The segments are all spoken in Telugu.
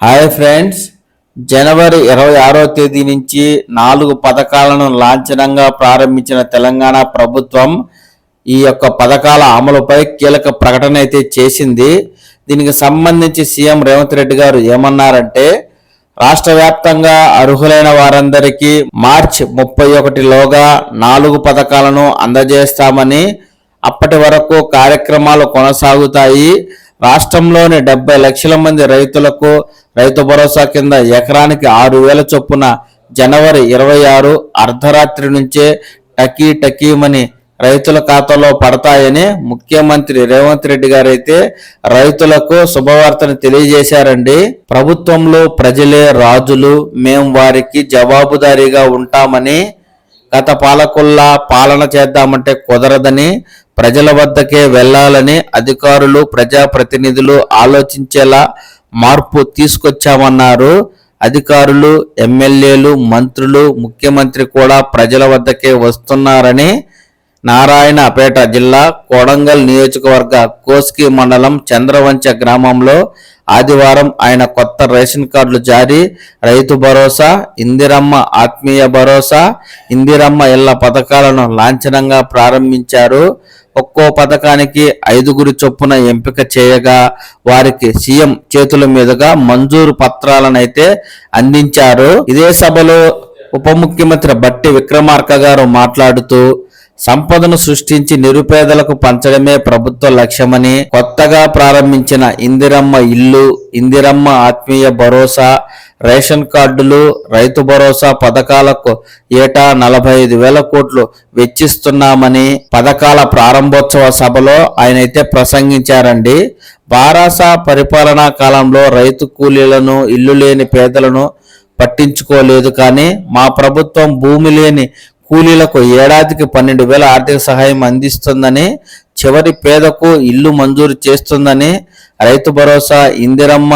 హాయ్ ఫ్రెండ్స్, జనవరి 26వ తేదీ నుంచి 4 పథకాలను లాంఛనంగా ప్రారంభించిన తెలంగాణ ప్రభుత్వం ఈ యొక్క పథకాల అమలుపై కీలక ప్రకటన అయితే చేసింది. దీనికి సంబంధించి సీఎం రేవంత్ రెడ్డి గారు ఏమన్నారంటే, రాష్ట్ర వ్యాప్తంగా అర్హులైన వారందరికీ మార్చి 31లోగా 4 పథకాలను అందజేస్తామని, అప్పటి వరకు కార్యక్రమాలు కొనసాగుతాయి. రాష్ట్రంలోని 70 లక్షల మంది రైతులకు రైతు భరోసా కింద ఎకరానికి 6,000 చొప్పున జనవరి 26 అర్ధరాత్రి నుంచే టకీమని రైతుల ఖాతాలో పడతాయని ముఖ్యమంత్రి రేవంత్ రెడ్డి గారు అయితే రైతులకు శుభవార్తను తెలియజేశారండి. ప్రభుత్వంలో ప్రజలే రాజులు, మేం వారికి జవాబుదారీగా ఉంటామని, గత పాలకుల్లా పాలన చేద్దామంటే కుదరదని, ప్రజల వద్దకే వెళ్లాలని అధికారులు, ప్రజాప్రతినిధులు ఆలోచించేలా మార్పు తీసుకొచ్చామన్నారు. అధికారులు, ఎమ్మెల్యేలు, మంత్రులు, ముఖ్యమంత్రి కూడా ప్రజల వద్దకే వస్తున్నారని నారాయణపేట జిల్లా కొడంగల్ నియోజకవర్గ కోస్గి మండలం చంద్రవంచ గ్రామంలో ఆదివారం ఆయన కొత్త రేషన్ కార్డులు జారీ, రైతు భరోసా, ఇందిరమ్మ ఆత్మీయ భరోసా, ఇందిరమ్మ ఇళ్ల పథకాలను లాంఛనంగా ప్రారంభించారు. ఒక్కో పథకానికి 5 చొప్పున ఎంపిక చేయగా వారికి సీఎం చేతుల మీదుగా మంజూరు పత్రాలనైతే అందించారు. ఇదే సభలో ఉప ముఖ్యమంత్రి బట్టి విక్రమార్క గారు మాట్లాడుతూ, సంపదను సృష్టించి నిరుపేదలకు పంచడమే ప్రభుత్వ లక్ష్యమని, కొత్తగా ప్రారంభించిన ఇందిరమ్మ ఇల్లు, ఇందిరమ్మ ఆత్మీయ భరోసా, రేషన్ కార్డులు, రైతు భరోసా పథకాలకు ఏటా 45,000 కోట్లు వెచ్చిస్తున్నామని పథకాల ప్రారంభోత్సవ సభలో ఆయనైతే ప్రసంగించారండి. బారాస పరిపాలనా కాలంలో రైతు కూలీలను, ఇల్లు లేని పేదలను పట్టించుకోలేదు. కానీ మా ప్రభుత్వం భూమి లేని కూలీలకు ఏడాదికి 12,000 ఆర్థిక సహాయం అందిస్తుందని, చివరి పేదకు ఇల్లు మంజూరు చేస్తుందని, రైతు భరోసా, ఇందిరమ్మ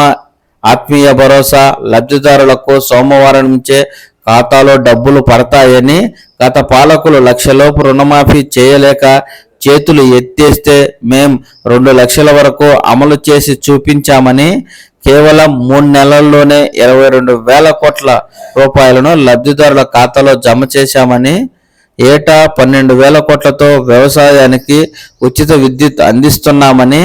ఆత్మీయ భరోసా లబ్ధిదారులకు సోమవారం నుంచే ఖాతాలో డబ్బులు పడతాయని, గత పాలకులు 1 లక్షలోపు రుణమాఫీ చేయలేక చేతులు ఎత్తేస్తే మేం 2 లక్షల వరకు అమలు చేసి చూపించామని, కేవలం 3 నెలల్లోనే 22,000 కోట్ల రూపాయలను లబ్ధిదారుల ఖాతాలో జమ చేశామని, ఏటా 12,000 కోట్లతో వ్యవసాయానికి ఉచిత విద్యుత్ అందిస్తున్నామని,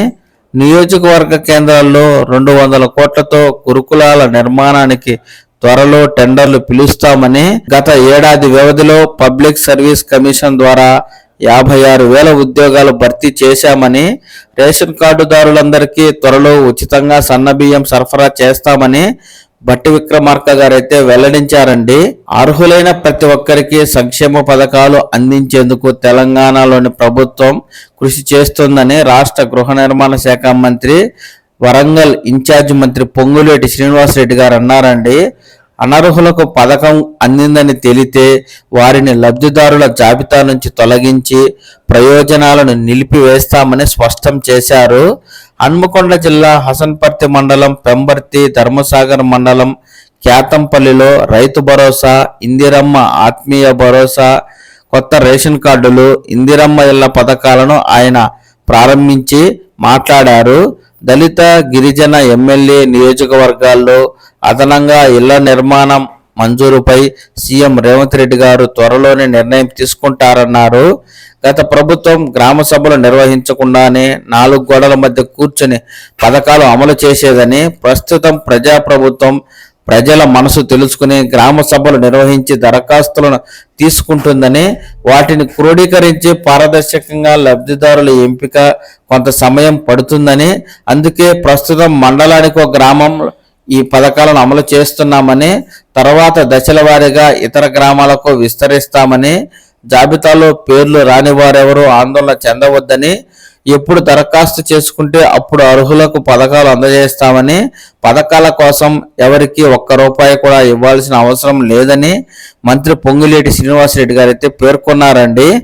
నియోజకవర్గ కేంద్రాల్లో 200 కోట్లతో గురుకులాల నిర్మాణానికి త్వరలో టెండర్లు పిలుస్తామని, గత ఏడాది వ్యవధిలో పబ్లిక్ సర్వీస్ కమిషన్ ద్వారా 56,000 ఉద్యోగాలు భర్తీ చేశామని, రేషన్ కార్డుదారులందరికీ త్వరలో ఉచితంగా సన్నబియ్యం సరఫరా చేస్తామని బట్టి విక్రమార్క గారు అయితే వెల్లడించారండి. అర్హులైన ప్రతి ఒక్కరికి సంక్షేమ పథకాలు అందించేందుకు తెలంగాణలోని ప్రభుత్వం కృషి చేస్తుందని రాష్ట్ర గృహ నిర్మాణ శాఖ మంత్రి, వరంగల్ ఇన్ఛార్జ్ మంత్రి పొంగులేటి శ్రీనివాసరెడ్డి గారు అన్నారండి. అనర్హులకు పథకం అందిందని తెలితే వారిని లబ్ధిదారుల జాబితా నుంచి తొలగించి ప్రయోజనాలను నిలిపివేస్తామని స్పష్టం చేశారు. హన్మకొండ జిల్లా హసన్పర్తి మండలం, పెంబర్తి, ధర్మసాగర్ మండలం క్యాతంపల్లిలో రైతు భరోసా, ఇందిరమ్మ ఆత్మీయ భరోసా, కొత్త రేషన్ కార్డులు, ఇందిరమ్మ ఇళ్ల పథకాలను ఆయన ప్రారంభించి మాట్లాడారు. దళిత, గిరిజన ఎమ్మెల్యే నియోజకవర్గాల్లో అదనంగా ఇళ్ల నిర్మాణం మంజూరుపై సీఎం రేవంత్ రెడ్డి గారు త్వరలోనే నిర్ణయం తీసుకుంటారన్నారు. గత ప్రభుత్వం గ్రామ సభలు నిర్వహించకుండానే 4 గోడల మధ్య కూర్చొని పథకాలు అమలు చేసేదని, ప్రస్తుతం ప్రజాప్రభుత్వం ప్రజల మనసు తెలుసుకుని గ్రామ సభలు నిర్వహించి దరఖాస్తులను తీసుకుంటుందని, వాటిని క్రోడీకరించి పారదర్శకంగా లబ్ధిదారుల ఎంపిక కొంత సమయం పడుతుందని, అందుకే ప్రస్తుతం మండలానికో గ్రామం ఈ పథకాలను అమలు చేస్తున్నామని, తర్వాత దశల వారీగా ఇతర గ్రామాలకు విస్తరిస్తామని, జాబితాలో పేర్లు రాని వారెవరూ ఆందోళన చెందవద్దని, ఎప్పుడు దరఖాస్తు చేసుకుంటే అప్పుడు అర్హులకు పథకాలు అందజేస్తామని, పథకాల కోసం ఎవరికి ₹1 కూడా ఇవ్వాల్సిన అవసరం లేదని మంత్రి పొంగులేటి శ్రీనివాసరెడ్డి గారు అయితే పేర్కొన్నారండి.